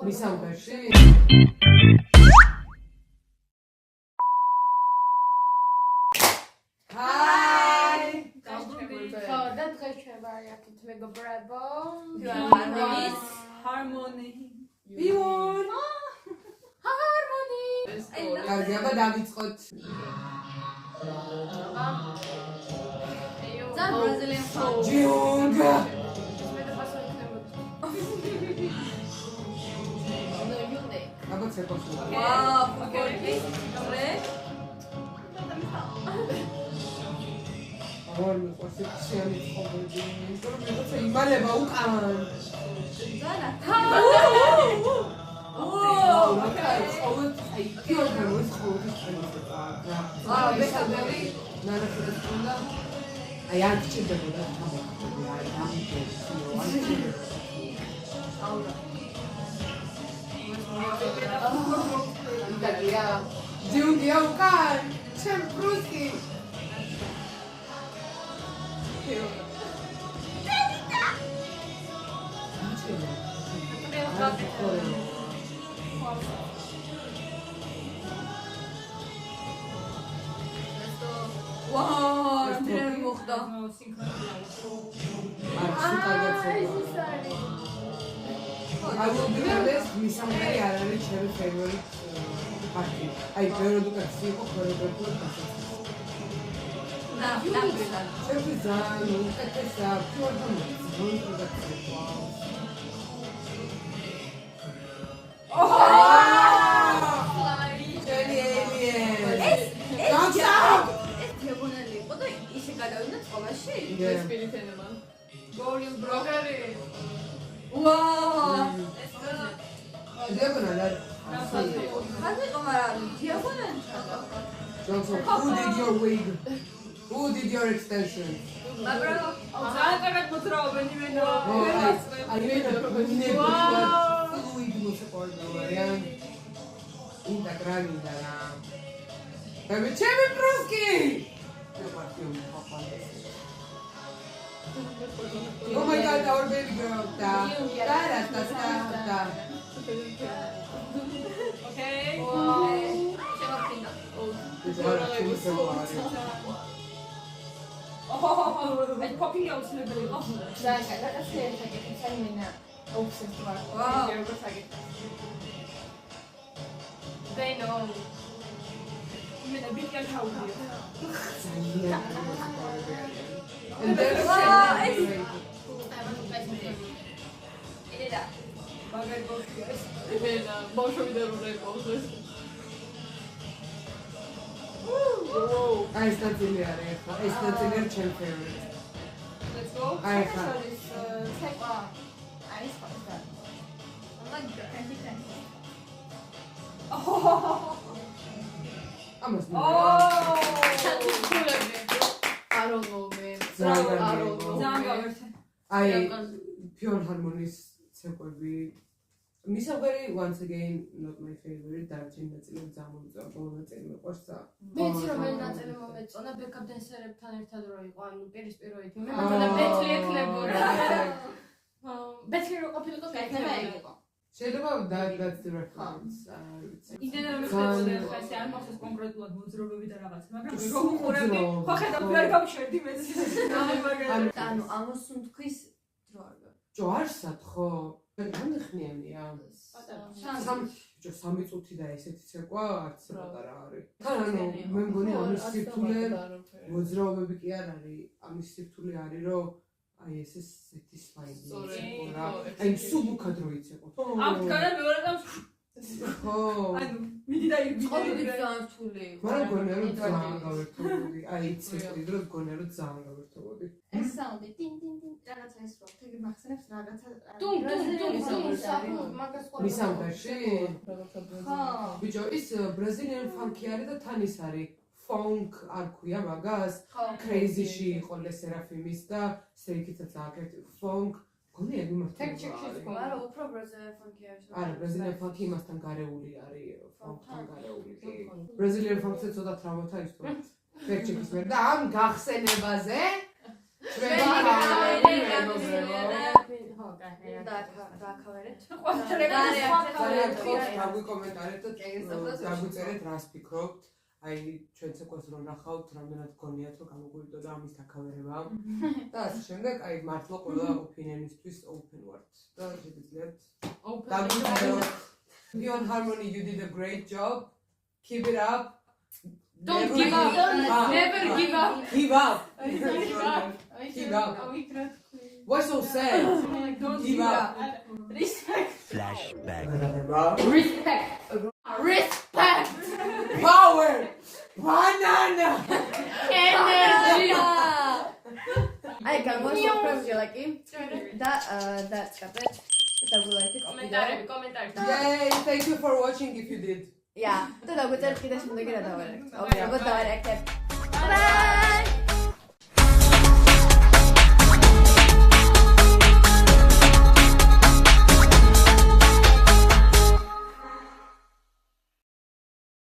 მისამბერში Hi! და დღეს ჩვენ ვარიათით მეგობრებო. Harmony. Bjorn! Harmony! კარგი, აბა დავიწყოთ. Zan Brazilian food. ჯიუნგა! აბა ცეკვაში. Wow, okay. არ მიყვარს ექციანი ცხოვრება. იმიტომ რომ მეც იმალება უკან. Zana. აი, პიორგანოს ხოთი შეიძლება. აა, ბესადები. ნარასოდეს უნდა. აი, არ გჭირდებოდა თამაში. აი, ამიტომ. აურა. დაგია. ჯიუნგია უკან. ჩემ პრუსკი. Wow, dream moxda. I will be honest, მისამბერი არ არის ჩემი favorite პარტი. აი, პეროდუკაცი იყო ქორეოგრაფიული დასაწყისი. ჩემი ძალიან უკეთესია, ფიორდონი, პროდუქცია. Jenny Alien. ეს გეგონელი იყო და ისე გადავიდა წყობაში. სპირიტენება. გოლიუმ ბროკერი. Wow. Diagonal. ხაზე ყმარა დიაგონალი Johnson, who did your wig? Who did your extension? მაგრამ ძალიან კარგად მოძრაობენ იმენა I never fluid მუსიკალურ ვარიანტ. ინდა გრანიდა რა. მე ჩემი პრუსკი. Oh my god, our baby girl. Da. Okay. შემოფრინდა. ეს პოპინგი აუცილებელი იყო. ძალიან კარგი. რა შეიძლება საიმენა ოფსეთ ვარ. Wow. They know. იმენა ბიკი თავია. And there's იდა. მაგარი ბოშია ეს. იმენა ბოშები და როლებს. აი სტატილი არის ხო? ეს სტატილი არის ჩემი favorite. Let's go. აი ხა. ცეკვა. აი სხვა. ამას Oh! აი pure harmonies ცეკვები მისამბერი once again not my favorite დარჩენ ნაწილი გამომწვა ბოლო ნაწილი მეყვარს და მეც რომელი ნაწილი მომეწონა ბეკაპ დენსერებთან ერთად რო იყო ანუ პირისპიროით მე მგონა ბეთლი ექნებოდა ბეთლი რო ყოფილიყო კეთება იყო შეიძლება that's the reference იდეა რომ ხეცდა ხასი არ მახსოვს კონკრეტულად მოძრაობები და რაღაც მაგრამ რომ უყურებდი ხო ხედავ ვერ გავშერდი მეც ანუ ამოსუნ თქვის დრო არ ჯოარსად ხო განდხნიანია სამი წუთი და ესეთი ცეკვა არც პატარა არის თან ანუ მე მგონი ამის სირთულე მოძრაობები კი არ არის ამის სირთულე არის რომ აი ეს satisfying რა აი სუბუქად რო იცეყო აქ განა მეორე და ხო ანუ მიდი და ყოველი ძალიან რთული იყო მაგრამ გონია რომ ძალიან გავერთობოდი აი ცეკვის დროს გონია რომ ძალიან გავერთობოდი ეს საუნდი ტინ ტინ ტინ რაღაცა ის რო თეგი მახსენებს რაღაცა მისამბერში ხო ბიჭო ის ბრაზილიan funk არის და თან ის არის funk არ ქვია მაგას crazy-ში იყო ლესერაფიმის და სეიქიცაც აკეთე funk გონია იმასთან არა უფრო ბრაზილიan funk-ი არის არა ბრაზილიan funk-ი იმასთან გარეული არის funk-თან გარეული კი ბრაზილიan funk-ზე ცოტა თრავათა ის თქო ფერჩიკის ვერ და ამ გახსენებაზე ჩვენ დაგვიკომენტარეთ და დაგვიწერეთ რას ფიქრობთ. აი ჩვენ ცეკვას რომ ნახავთ, რამდენად გონიათ რომ გამოგვივიდოდა ამის დაქავერება. და ასე შემდეგ, აი მართლა ყველა ოპინიონისთვის open ვართ. და შეგიძლიათ დაგვიწეროთ. Beyond Harmony, you did a great job. Keep it up. Don't give up. Never give up. Give up. Give up. What's so sad? Don't Give up. Respect. Flashback. Respect. Power. Banana. Energy. აი გამოსწორებდი ლайკი და დაწყებეთ და გულაიქეთ კომენტარი. Yay! Thank you for watching if you did. და დაგვიწერეთ კიდე შემდეგი რა დავარეკეთ. აბა დავარეკეთ. Bye.